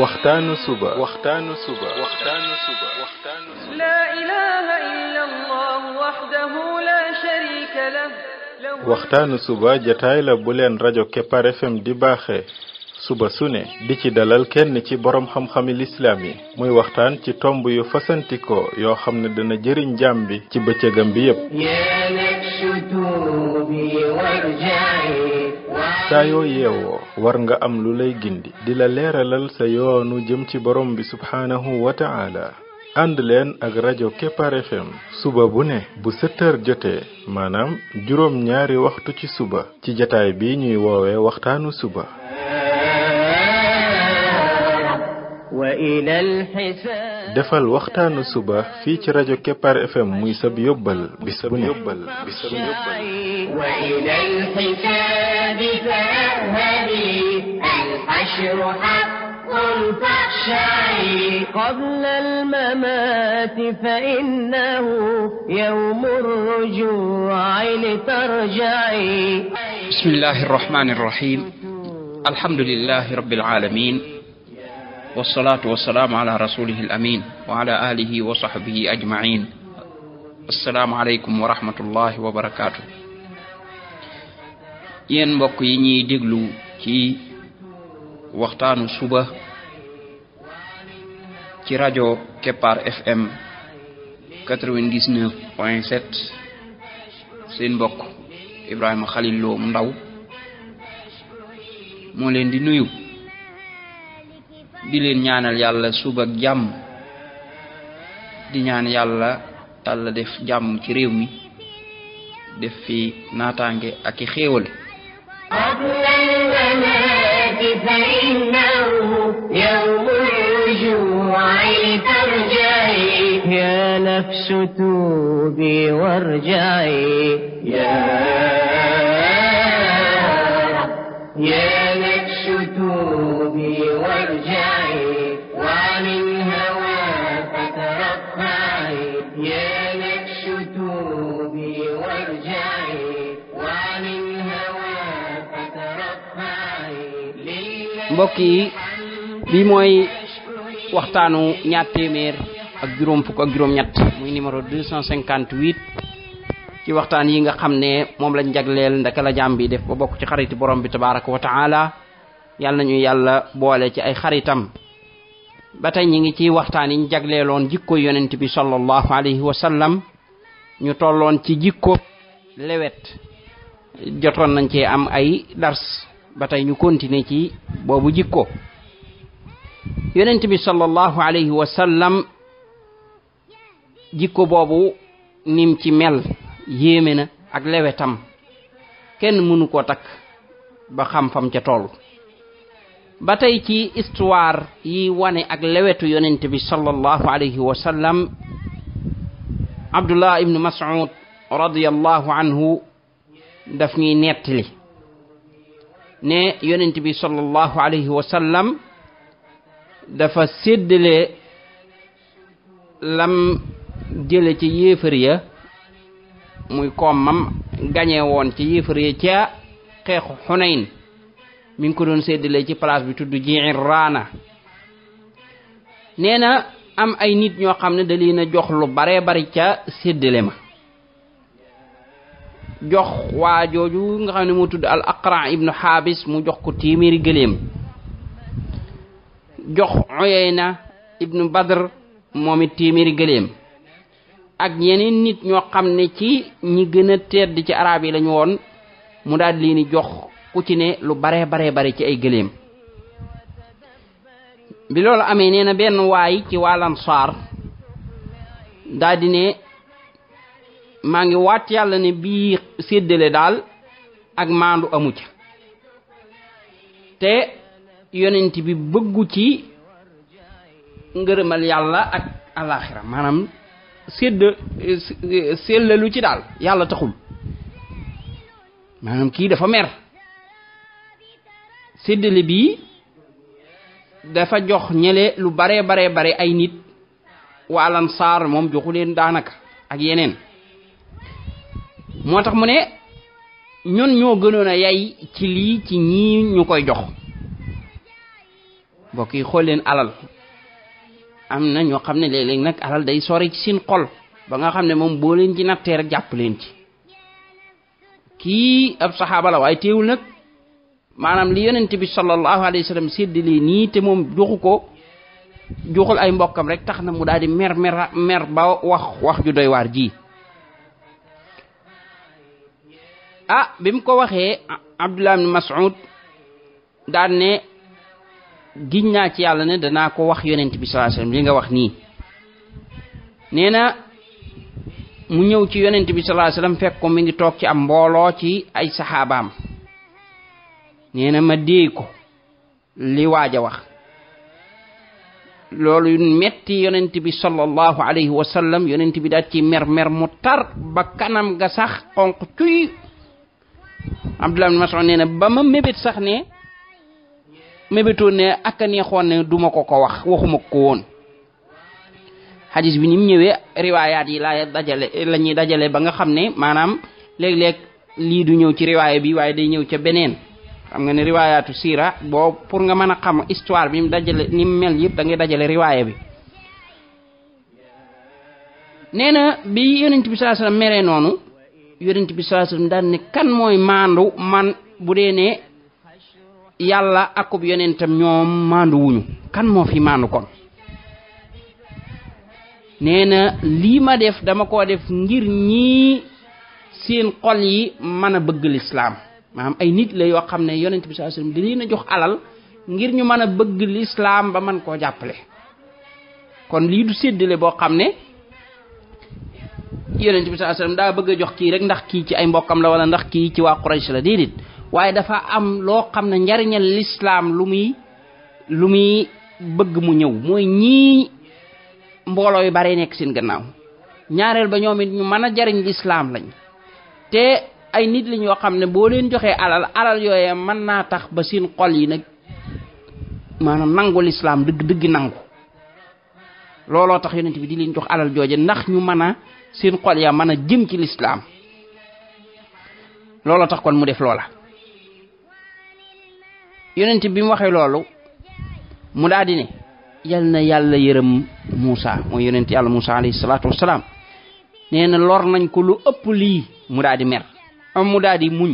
waxtaanu suba لا إله إلا الله وحده لا شريك له waxtaanu suba jataay la bu leen rajo Kepar FM di baaxee suba su ne di ci dalal kenn ci borom xam-xami lislaam yi muy waxtaan ci tomb yu fasantikoo yoo xam ne dana jëriñ jaam bi ci bëccëgam bi yépp saa yoo yeewoo war nga am lu lay gindi di la leeralal sa yoonu jëm ci borom bi subhaanahu wa ta'ala ànd leen ak rajo Kepar FM suba bu ne bu 7 heures jotee maanaam juróom ñaari waxtu ci suba ci jataay bi ñuy woowee waxtaanu suba defal waxtaanu suba fii ci rajo Kepar FM muy sab yóbbal bis bu ne قبل الممات فإنه يوم الرجوع لترجعي بسم الله الرحمن الرحيم الحمد لله رب العالمين والصلاة والسلام على رسوله الأمين وعلى آله وصحبه أجمعين السلام عليكم ورحمة الله وبركاته ين mbokk yi ñi déglu ci waxtaanu suba ci rajo Kepar FM 99.7 seen mbokk Ibrahima Khalil Lo mu ndaw moo leen di nuyu di leen ñaanal yàlla suba ak jàmm di ñaan yàlla Yàlla def jàmm ci réew mi def fi naataange ak i xéewal فإنه يوم الرجوع لترجعي يا نفس توبي وارجعي يا نفس توبي وارجعي وعن الهوى فترفعي يا نفس توبي وارجعي وعن الهوى فترفعي mbokk yi bi mooy waxtaanu ñaar téeméer ak juróom fukk ak juróom ñett muy numéro 258 ci waxtaan yi nga xam ne moom lañ jagleel ndaka la jaam bi def ba bokk ci xariti borom bi tabaraka wa taala yàlla nañu yàlla boole ci ay xaritam ba tey ñi ngi ci waxtaan yi ñu jagleeloon jikko yonent bi sallallahu alayhi wa sallam ñu tolloon ci jikko lewet jotoon nañ cee am ay dars ba tey ñu continuer ci boobu jikko yonent bi sallallahu alayhi wa sallam jikko boobu nim ci mel yéeme na ak lewetam kenn mënu ko takk ba xam fam ca toll ba tey ci histoire yi wane ak lewetu yonent bi sallallahu alayhi wa sallam Abdullah ibn Mas'ud radiyallahu anhu daf ñuy nettali ne yonent bi sallallahu alayhi wa sallam dafa séddale lam jële ci yéefar ya muy koomam gañe woon ci yéefar ya ca xeexu Xunayn mi ngi ko doon séddale ci place bi tudd Ji'irraana nee na am ay nit ñoo xam ne da leen a jox lu bare bari ca séddale ma jox waa jooju nga xam ne moo tudd al Aqra ibnu Xaabis mu jox ko téeméeri gëléem jox Uyayna ibnu Badr moom it téeméeri gëléem ak yeneen nit ñoo xam ne ci ñi gën a tedd ci arab yi lañu woon mu daal leen di jox ku ci ne lu bare ci ay gëléem bi loolu amee nee na benn waay ci waa Ansaar daal di ne maa ngi waat yàlla ne bii séddale daal ak maandu amu ca te yonent bi bëggu ci ngërëmal yàlla ak alaxira maanaam sellalu ci daal yàlla taxul maanaam kii dafa mer séddale bi dafa jox ñele lu bare ay nit waa Ansaar moom joxu leen daanaka ak yeneen moo tax mu ne ñun ñoo gënoon a yay ci lii ci ñii ñu koy jox mbokk yi xool leen alal am na ñoo xam ne léeg-léeg nag alal day sori ci seen xol ba nga xam ne moom boo leen ci nattee rek jàpp leen ci kii ab saxaaba la waaye teewul nag maanaam li yonent bi sallallahu alayhi wa sallam séddale nii te moom joxul ay mbokkam rek tax na mu daal di mer ba wax ju doy waar ji bi mu ko waxee Abdullah ibn Mas'ud daan ne giñ naa ci yàlla ne danaa ko wax yonent bi sallallahu alayhi wa sallam li nga wax nii nee na mu ñëw ci yonent bi sallallahu alayhi wa sallam fekk ko mi ngi toog ci am mbooloo ci ay saxaabaam nee na ma déey ko li waaj a wax loolu metti yonent bi sallallahu alayhi wa sallam yonent bi daal ci mer mu tar ba kanam ga sax xonq cuy Abdullah ibn Mas'ud nee na ba ma mébét sax ne mébétoon ne ak a neexoon ne duma ko wax waxuma ko woon xadis bi ni mu ñëwee riwaayaat yi la ñuy dajale ba nga xam ne maanaam léeg-léeg lii du ñëw ci riwaaya bi waaye day ñëw ca beneen xam nga ne riwaayaatu siira boo pour nga mën a xam histoire bi mu dajale ni mu mel yëpp da ngay dajale riwaaya bi nee na bi yonent bi sallallahu alayhi wasallam meree noonu yonent bi sallallahu alayhi wasallam daan ne kan mooy maandu man bu dee ne yàlla akub yonentam ñoom maandu wuñu kan moo fi maandu kon nee na lii ma def dama ko def ngir ñii seen xol yi mën a bëgg lislaam maanaam ay nit la yoo xam ne yonent bi sallallahu alayhi wasallam di leen a jox alal ngir ñu mën a bëgg lislaam ba mën koo jàppale kon lii du séddale boo xam ne yonent bi sallallahu alayhi wasallam daa bëgg a jox kii rek ndax kii ci ay mbokkam la wala ndax kii ci waa Quraysh la déedéet waaye dafa am loo xam ne njariñal lislaam lu muy bëgg mu ñëw mooy ñii mbooloo yu bare nekk seen gannaaw ñaareel ba ñoom it ñu mën a jariñ lislaam lañ te ay nit lañ yoo xam ne boo leen joxee alal yooyee mën naa tax ba seen xol yi nag maanaam nangu lislaam dëgg nangu looloo tax yonent bi di leen jox alal jooje ndax ñu mën a seen xol ya mën a jëm ci lislaam looloo tax kon mu def loola yonent bi mu waxee loolu mu daal di ne yal na yàlla yërëm Muusa mooy yonent yàlla Muusa alayhi salaatu wassalaam nee na lor nañ ko lu ëpp lii mu daal di mer mu daal di muñ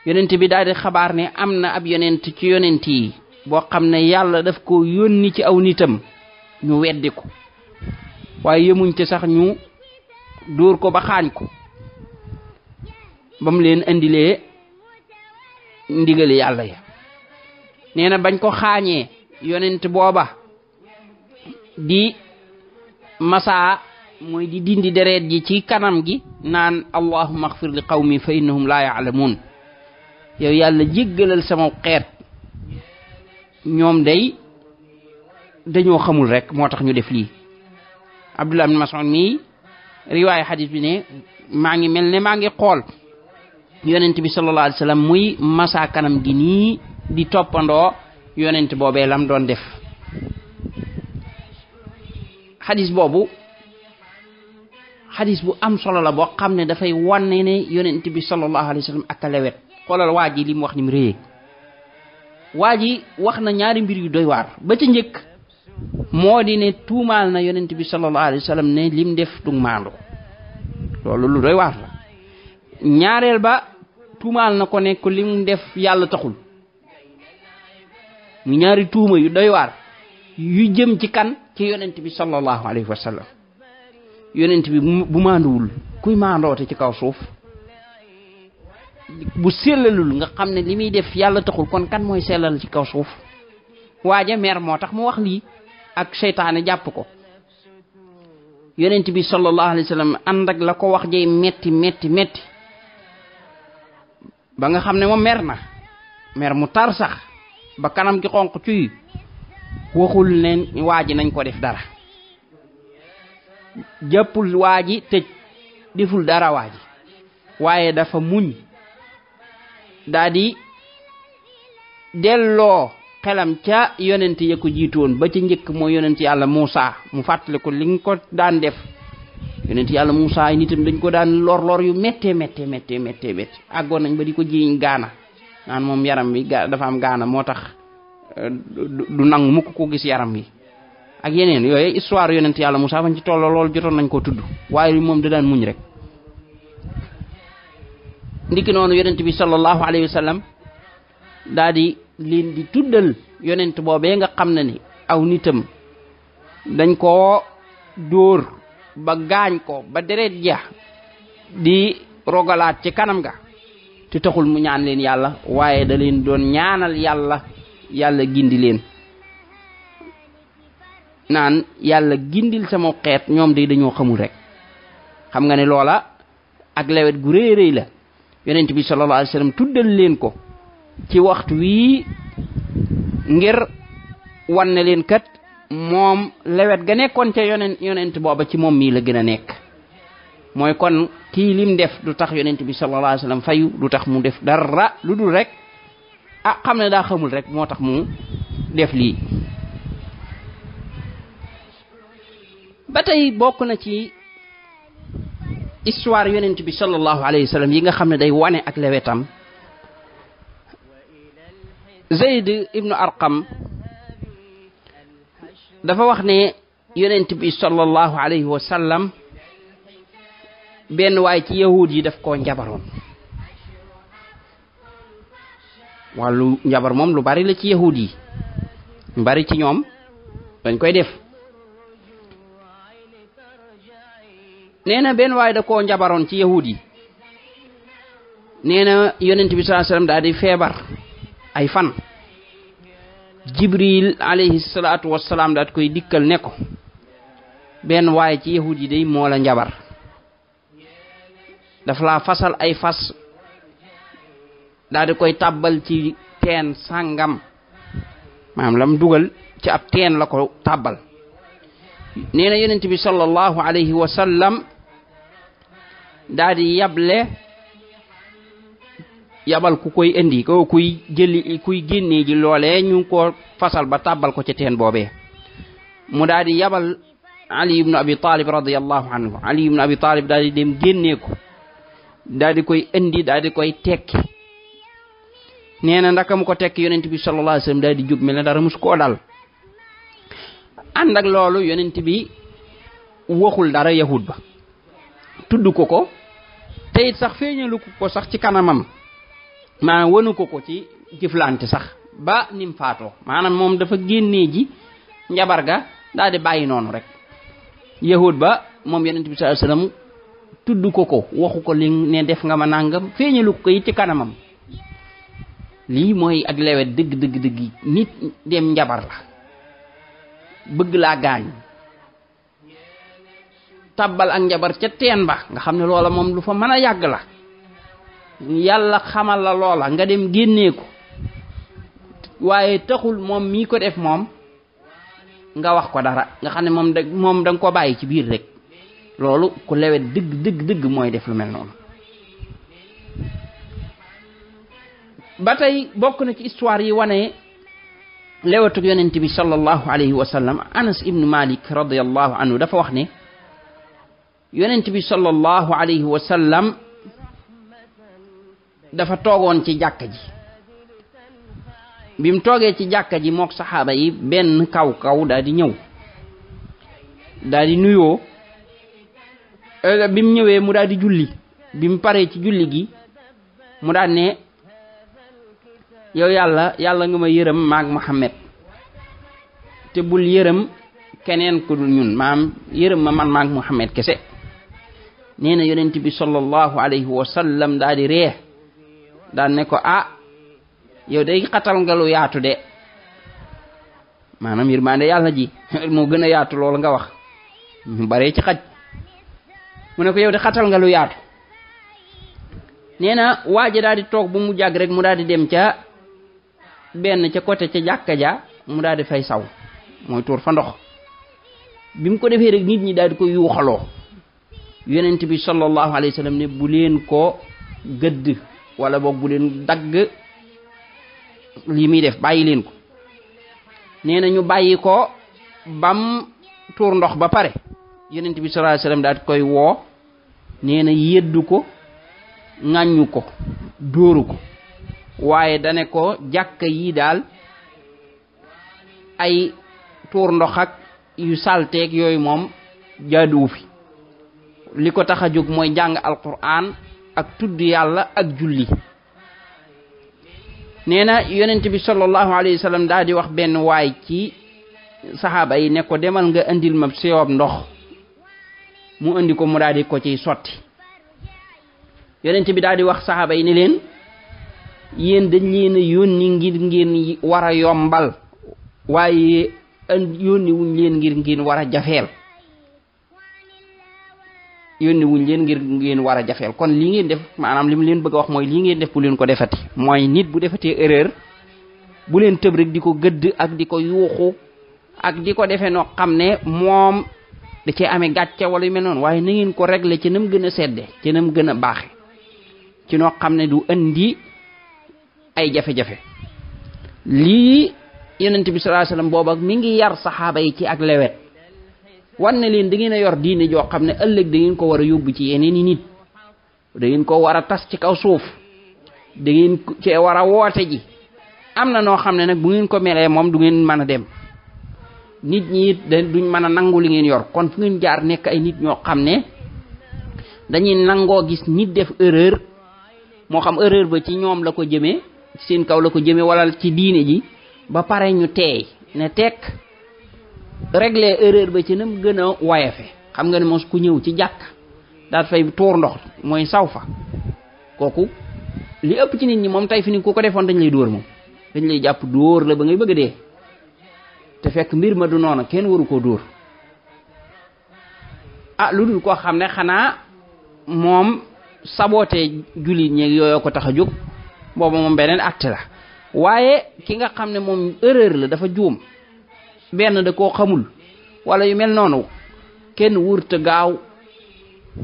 yonent bi daal di xabaar ne am na ab yonent ci yonent yi boo xam ne yàlla daf ko yónni ci aw nitam ñu weddi ko waaye yemuñ te sax ñu dóor ko ba xaañ ko ba mu leen indilee ndigali yàlla ya nee na bañ ko xaañee yonent booba di masaa mooy di dindi deret ji ci kanam gi naan allahumma ighfir li qawmi fa innahum la ya'lamun yow yàlla jéggalal sama xeet ñoom dañoo xamul rek moo tax ñu def lii Abdullah ibn Mas'ud mi riwaaya xadis bi ne maa ngi mel ne maa ngi xool yonent bi sallallahu alayhi wasallam muy masa kanam gi nii di toppandoo yonent boobee lam doon def xadis boobu xadis bu am solo la boo xam ne dafay wane ne yonent bi sallallahu alayhi wasallam ak a lewet xoolal waa ji li mu wax ni mu réyee waa ji wax na ñaari mbir yu doy waar ba ca njëkk moo di ne tuumaal na yonent bi sallallahu alayhi wasallam ne lim def du maandu loolu lu doy waar la ñaareel ba tuumaal na ko ne ko lim def yàlla taxul mu ñaari tuuma yu doy waar yu jëm ci kan ci yonent bi sallallahu alayhi wasallam yonent bi bu maanduwul kuy maandoote ci kaw suuf bu sellalul nga xam ne li muy def yàlla taxul kon kan mooy sellal ci kaw suuf waaja mer moo tax mu wax lii ak seytaane jàpp ko yonent bi sallallahu alayhi wasallam ànd ak la ko wax jey metti ba nga xam ne moom mer mu tar sax ba kanam gi xonq cuy waxul leen waaji nañ ko def dara jàppul waaji tëj deful dara waaji waaye dafa muñ daldi delloo xelam ca yonent ya ko jiitu woon ba ca njëkk mooy yonent yàlla Muusa mu fàttali ko li nga ko daan def yonent yàlla Muusa ay nitam dañ ko daan lor yu méttee àggoon nañ ba di ko jiiñ gaana naan moom yaram bi dafa am gaana moo tax du nangu mukk ko gis yaram bi ak yeneen yooyu histoire yonent yàlla Musaa fañ ci tolloo loolu jotoon nañ koo tudd waaye moom da daan muñ rek. ndiki noonu yonent bi sallallahu alayhi wa sallam daa di leen di tuddal yonent boobee nga xam ne ni aw nitam dañ koo dóor ba gaañ ko ba deret ja di rogalaat ci kanam ga te taxul mu ñaan leen yàlla waaye da leen doon ñaanal yàlla gindi leen naan yàlla gindil sama xeet ñoom day dañoo xamul rek. xam nga ne loola ak lewet gu rëy rëy la yonent bi sallallahu alayhi wa sallam tuddal leen ko ci waxtu wii ngir wan ne leen kat moom lewet ga nekkoon ca yonent booba ci moom mii la gën a nekk. mooy kon kii lim def du tax yonent bi sallallahu alayhi wa sallam fayu du tax mu def dara lu dul rek xam ne daa xamul rek moo tax mu def lii. ba tey bokk na ci histoire yonent bi sallallahu alayhi wa sallam yi nga xam ne day wane ak lewetam Zayd ibnu Arqam dafa wax ne yonent bi sallallahu alayhi wa sallam benn waay ci yahud yi daf koo njabaroon. wàllu njabar moom lu bari la ci yahud yi lu bari ci ñoom dañ koy def. nee na benn waay da koo njabaroon ci yahud yi nee na yonent bi sallallahu alayhi wasallam daal di feebar ay fan. Jibril alayhi salaatu wassalaam daat koy dikkal ne ko benn waay ci yahud yi day moo la njabar dafa laa fasal ay fas daal di koy tàbbal ci teen sàngam maanaam lam dugal ci ab teen la ko tàbbal. nee na yonent bi sallallahu alayhi wa sallam daal di yabal ku koy indi ko kuy génnee ji loolee ñu ngi ko fasal ba tàbbal ko ci teen boobee. mu daal di yabal Ali ibn Abi Talib radiyallahu anhu Ali ibn Abi Talib daal di dem génnee ko daal di koy indi daal di koy tekki. nee na ndaka mu ko tekki yonent bi sallallahu alayhi wa sallam daal di jóg mel ne dara mus koo dal. ànd ak loolu yonent bi waxul dara yahud ba tudd ko te it sax feeñalu ko sax ci kanamam maanaam wanu ko ci jëflante sax ba nim faatoo maanaam moom dafa génnee ji njabar ga daal di bàyyi noonu rek. yahud ba moom yonent bi sallallahu alayhi wasallam tudd ko waxu ko li ne def nga ma nangam feeñalu ko it ci kanamam. lii mooy ak lewet dëgg nit dem njabar la bëgg laa gaañ tabbal ak njabar ca teen ba nga xam ne loola moom lu fa mën a yàgg la yàlla xamal la loola nga dem génnee ko waaye taxul moom mii ko def moom nga wax ko dara nga xam ne moom da nga ko bàyyi ci biir rek. loolu ku lewet dëgg mooy def lu mel noonu. ba tey bokk na ci histoire yi wane lewetuk yonent bi sallallahu alayhi wa sallam. Anas ibnu Malik radiyallahu anhu dafa wax ne yonent bi sallallahu alayhi wa sallam dafa toogoon ci jàkka ji. bi mu toogee ci jàkka ji mook saxaaba yi benn kaw daal di ñëw daal di nuyoo. bi mu ñëwee mu daal di julli bi mu paree ci julli gi mu daal ne yow yàlla nga ma yërëm maag Muhammad te bul yërëm keneen ku dul ñun maam yërëm ma man maag Muhammad kese. nee na yonent bi sallallahu alayhi wa sallam daal di ree daal ne ko yow day xatal nga lu yaatu de maanaam yërmande yàlla ji moo gën a yaatu loolu nga wax ñu baree ci xaj. mu ne ko yow de xatal nga lu yaatu. nee na waaja daal di toog bu mu jàgg rek mu daal di dem ca côté ca jàkka ja mu daal di fay saw mooy tuur fa ndox. bi mu ko defee rek nit ñi daal di ko yuuxaloo. yonent bi sallallahu alayhi wa sallam ne bu leen ko gëdd wala boog bu leen dagg li muy def bàyyi leen ko. nee na ñu bàyyi ko bam tuur ndox ba pare yonent bi sallallahu alayhi wa sallam daal di koy woo. nee na yeddu ko ŋàññu ko dóoru ko waaye dane ko jàkka yi daal ay tuur ndox ak yu salteeg yooyu moom jaaduwu fi li ko tax a jóg mooy jàng alquran ak tudd yàlla ak julli. nee na yonent bi sallallahu alayhi wa sallam daal di wax benn waay ci saxaaba yi ne ko demal nga indil ma siyoob ndox mu indi ko mu daal di ko ciy sotti. yonent bi daal di wax saxaaba yi ne leen yéen dañ leen a yónni ngir ngeen war a yombal waaye yónni wuñ leen ngir war a jafeel war a jafeel. kon lii ngeen def maanaam li mu leen bëgg a wax mooy lii ngeen def bu leen ko defati mooy nit bu defatee erreur bu leen tëb rek di ko gëdd ak di ko yuuxu ak di ko defee noo xam ne moom da cee amee gàcce wala yu mel noonu waaye na ngeen ko régler ci nam gën a sedde ci nam gën a baaxe ci noo xam ne du indi ay jafe-jafe. lii yonent bi sallallahu alayhi wasallam booba mi ngi yar saxaaba yi ci ak lewet wan ne leen da ngeen a yor diine joo xam ne ëllëg da ngeen ko war a yóbbu ci yeneen i nit da ngeen ko war a tas ci kaw suuf da ngeen cee war a woote ji. am na noo xam ne nag bu ngeen ko melee moom du ngeen mën a dem nit ñi it duñ mën a nangu li ngeen yor. kon fu ngeen jaar nekk ay nit ñoo xam ne dañuy nangoo gis nit def erreur moo xam erreur ba ci ñoom la ko jëmee ci seen kaw la ko jëmee wala ci diine ji ba pare ñu teey ne tekk régler erreur ba ci nam gën a woyefe. xam nga ne mos ku ñëw ci jàkk daal fay tuur ndox mooy saw fa kooku li ëpp ci nit ñi moom tey fi ni ku ko defoon dañ lay dóor moom dañ lay jàpp dóor la ba ngay bëgg a dee te fekk mbir ma du noona kenn waru koo dóor. lu dul koo xam ne xanaa moom saboté jullit ñeeg yooyu ko tax a jóg booba moom beneen acte la waaye ki nga xam ne moom erreur la dafa juum benn da koo xamul wala yu mel noonu kenn wurta gaaw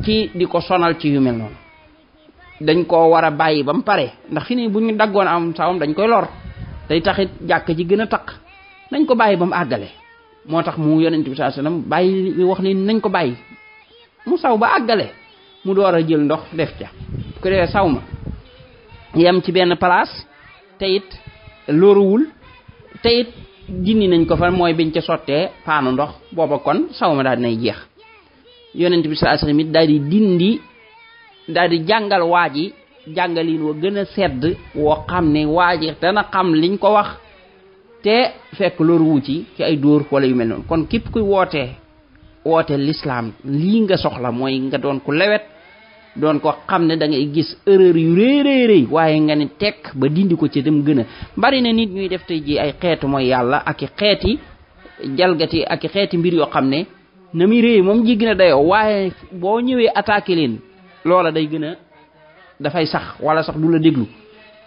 ci di ko sonal ci yu mel noonu dañ koo war a bàyyi ba mu pare ndax fi ni bu ñu daggoon am sawam dañ koy lor day taxit jàkk ji gën a takk nañ ko bàyyi ba mu àggale. moo tax mu yonent bi sallallahu alayhi wasallam bàyyi wax ni nañ ko bàyyi mu saw ba àggale mu door a jël ndox def ca bu ko defee saw ma yem ci benn place te it loruwul te it dindi nañ ko fa mooy biñ ca sottee paanu ndox booba kon saw ma daal dinay jeex. yonent bi sallallahu alayhi wasallam it daal di dindi daal di jàngal waa ji jàngalin wa gën a sedd woo xam ne waa ji dana xam liñ ko wax te fekk loruwu ci ay dóor wala yu mel noonu. kon képp kuy woote l'islam lii nga soxla mooy nga doon ku lewet doon ko xam ne da ngay gis erreur yu réeréeréy waaye nga ne tekk ba dindi ko ci dem gën a bari na nit ñuy def tey ji ay xeetu mooy yàlla ak i xeeti jalgati ak i xeeti mbir yoo xam ne na muy réy moom jiggi na dayoo waaye boo ñëwee attaqué leen loola day gën a dafay sax wala sax du la déglu.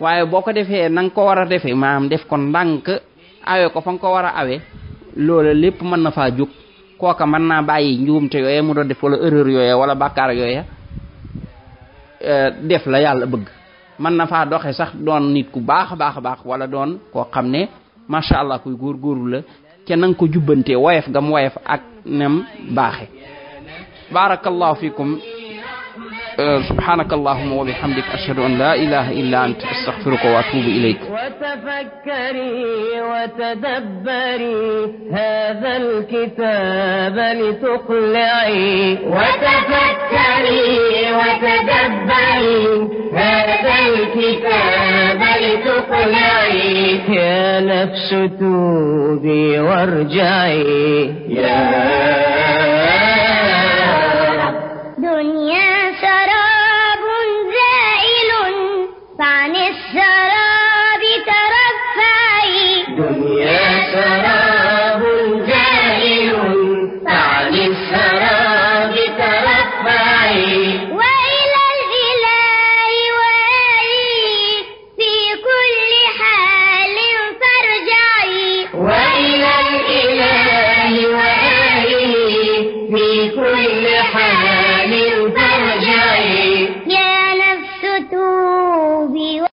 waaye boo ko defee na nga ko war a defee maanaam def ko ndànk awe ko fa nga ko war a awe loola lépp mën na faa jóg kooka mën naa bàyyi njuumte yooye mu doon def wala erreur yooye wala bàkkaar yooye def la yàlla bëgg. mën na faa doxe sax doon nit ku baax a baax wala doon koo xam ne macha allah kuy góorgóorlu la ca na nga ko jubbantee woyef gam woyef ak nem baaxe. barakallahu fikum. سبحانك اللهم وبحمدك أشهد أن لا إله إلا أنت أستغفرك وأتوب إليك. وتفكري وتدبري هذا الكتاب لتقلعي. وتفكري وتدبري هذا الكتاب لتقلعي. يا نفس توبي وارجعي. يا